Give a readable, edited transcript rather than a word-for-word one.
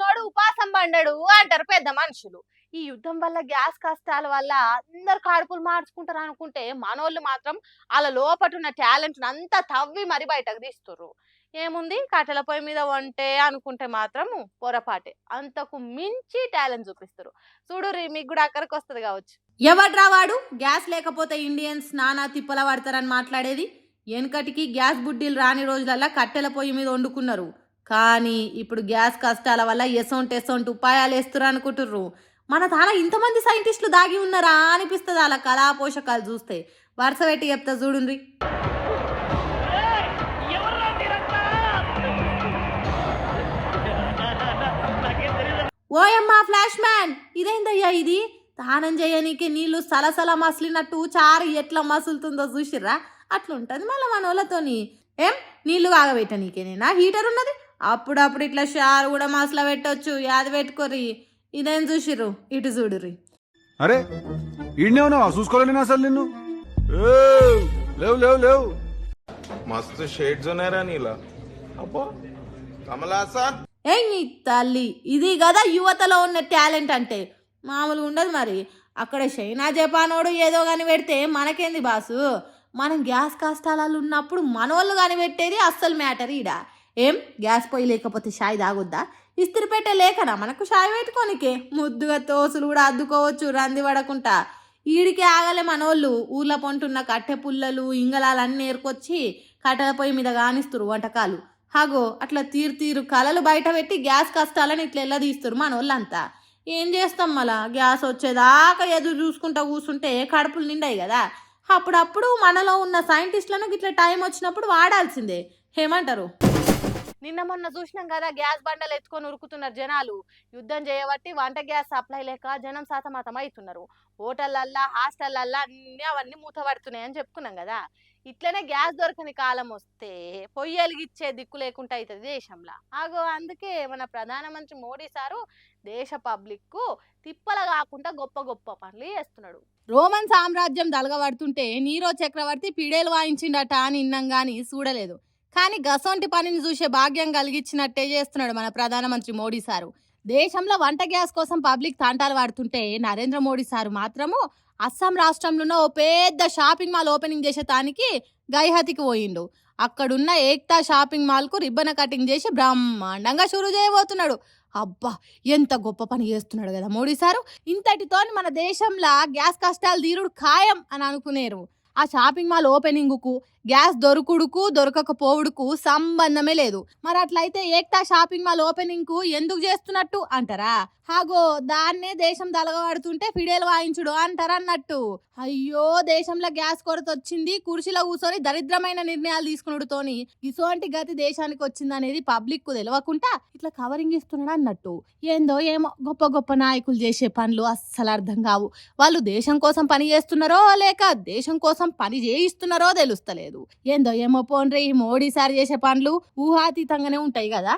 తిన్నోడు ఉపాసం పండడు అంటారు పెద్ద మనుషులు. ఈ యుద్ధం వల్ల గ్యాస్ కష్టాల వల్ల అందరు కడుపులు మార్చుకుంటారు అనుకుంటే మనోళ్ళు మాత్రం వాళ్ళ లోపటున్న టాలెంట్ అంతా తవ్వి మరి బయటకు తీస్తుర్రు. ఏముంది కట్టెల పొయ్యి మీద వంటే అనుకుంటే మాత్రం పొరపాటే, అంతకు మించి టాలెంట్ చూపిస్తారు. చూడు మీకు కూడా అక్కడికి వస్తుంది కావచ్చు. ఎవడ్రా వాడు గ్యాస్ లేకపోతే ఇండియన్స్ నానా తిప్పల పడతారని మాట్లాడేది? వెనకటికి గ్యాస్ బుడ్డీలు రాని రోజులల్లా కట్టెల పొయ్యి మీద వండుకున్నారు. కానీ ఇప్పుడు గ్యాస్ కష్టాల వల్ల ఎసొంటి ఉపాయాలు వేస్తున్నారు అనుకుంటుర్రు. మన తాన ఇంతమంది సైంటిస్టులు దాగి ఉన్నారా అనిపిస్తుంది అలా కళా పోషకాలు చూస్తే. వరుస పెట్టి చెప్తా చూడుండ్రి. ఓయమ్మా ఫ్లాష్ మ్యాన్, ఇదేందయ్యా ఇది? స్నానం చేయనీకి నీళ్లు సలసల మసిలినట్టు చారు ఎట్లా మసులుతుందో చూసిర్రా? అట్లుంటది మళ్ళీ మన వాళ్ళతోని. ఏం నీళ్లు కాగబెట్టనీకేనేనా హీటర్ ఉన్నది? అప్పుడప్పుడు ఇట్లా షారు కూడా మసల పెట్టొచ్చు, యాది పెట్టుకోరి. ఇదేం చూసిర్రు? ఇటు చూడుర్రి. అరే ఈడనే ఉన్నావా? చూసుకోలేను అసలు నిన్ను. లేవు లేవు లేవు. मस्त शेड्स ఉన్నాయరా నీలా. అబ్బా కమలాసన్. ఏయ్ నీ తల్లి, ఇది కదా యువతలో ఉన్న టాలెంట్ అంటే. మామూలుగా ఉండదు మరి. అక్కడ చైనా జపానోడు ఏదో కానీ పెడితే మనకేంది బాసు? మనం గ్యాస్ కష్టాలలో ఉన్నప్పుడు మనోళ్ళు కానీ పెట్టేది అస్సలు మ్యాటర్ ఈడ. ఏం గ్యాస్ పొయ్యి లేకపోతే షాయి తాగొద్దా? ఇస్త్రీ పెట్టే లేకనా మనకు షాయి పెట్టుకోనికే? ముద్దుగా తోసులు కూడా అద్దుకోవచ్చు రంది పడకుండా. ఈడికి ఆగలే మనోళ్ళు. ఊర్లో పొంటున్న కట్టె పుల్లలు ఇంగళాలన్నీ ఏరుకొచ్చి కట్టెల పొయ్యి మీద కానిస్తారు వంటకాలు. హాగో అట్లా తీరు కలలు బయట పెట్టి గ్యాస్ కష్టాలని ఇట్లా ఎలా తీస్తారు మనోళ్ళంతా. ఏం చేస్తాం మళ్ళా? గ్యాస్ వచ్చేదాకా ఎదురు చూసుకుంటా కూర్చుంటే కడుపులు నిండాయి కదా. అప్పుడప్పుడు మనలో ఉన్న సైంటిస్టులను ఇట్లా టైం వచ్చినప్పుడు వాడాల్సిందే. ఏమంటారు? నిన్న మొన్న చూసినాం కదా, గ్యాస్ బండలు ఎత్తుకొని ఉరుకుతున్నారు జనాలు. యుద్ధం చేయబట్టి వంట గ్యాస్ సప్లై లేక జనం సతమతం అవుతున్నారు. హోటళ్ళల్లా హాస్టళ్ళల్లా అన్ని అవన్నీ మూతపడుతున్నాయి అని చెప్పుకున్నాం కదా. ఇట్లనే గ్యాస్ దొరకని కాలం వస్తే పొయ్యి వెలిగిచ్చే దిక్కు లేకుండా అవుతుంది దేశంలో. ఆగో అందుకే మన ప్రధానమంత్రి మోడీ సారు దేశ పబ్లిక్ కు తిప్పల కాకుండా గొప్ప గొప్ప పనులు చేస్తున్నాడు. రోమన్ సామ్రాజ్యం దలగబడుతుంటే నీరో చక్రవర్తి పిడేలు వాయించిండట అని ఇన్నాం గాని చూడలేదు. కానీ గసొంటి పనిని చూసే భాగ్యం కలిగించినట్టే చేస్తున్నాడు మన ప్రధానమంత్రి మోడీ సారు. దేశంలో వంట గ్యాస్ కోసం పబ్లిక్ తాంటాలు వాడుతుంటే నరేంద్ర మోడీ సారు మాత్రము అస్సాం రాష్ట్రంలో ఓ పెద్ద షాపింగ్ మాల్ ఓపెనింగ్ చేసేటానికి గైహతికి పోయిండు. అక్కడున్న ఏక్తా షాపింగ్ మాల్ కు రిబ్బన్ కటింగ్ చేసి బ్రహ్మాండంగా షురూ చేయబోతున్నాడు. అబ్బా ఎంత గొప్ప పని చేస్తున్నాడు కదా మోడీ సారు. ఇంతటితో మన దేశంలో గ్యాస్ కష్టాలు తీరుడు ఖాయం అని అనుకునేరు. ఆ షాపింగ్ మాల్ ఓపెనింగ్ కు గ్యాస్ దొరుకుడుకు దొరకకపోవుడుకు సంబంధమే లేదు. మరి అట్లయితే ఏక్తా షాపింగ్ మాల్ ఓపెనింగ్ కు ఎందుకు చేస్తున్నట్టు అంటారా? హాగో దాన్నే దేశం దలగబడుతుంటే ఫిడేలు వాయించుడు అంటారన్నట్టు. అయ్యో దేశంలో గ్యాస్ కొరత వచ్చింది, కుర్చీలో కూర్చొని దరిద్రమైన నిర్ణయాలు తీసుకున్నాడుతోని ఇసోంటి గతి దేశానికి వచ్చింది అనేది పబ్లిక్ కు తెలియకుండా ఇట్లా కవరింగ్ ఇస్తున్నాడు అన్నట్టు. ఏందో ఏమో గొప్ప గొప్ప నాయకులు చేసే పనులు అస్సలు అర్థం కావు. వాళ్ళు దేశం కోసం పని చేస్తున్నారో లేక దేశం కోసం పని చేయిస్తున్నారో తెలుస్తలేదు. ఏందో ఏమో పోన్రే, ఈ మోడీ సార్ చేసే పనులు ఊహాతీతంగానే ఉంటాయి కదా.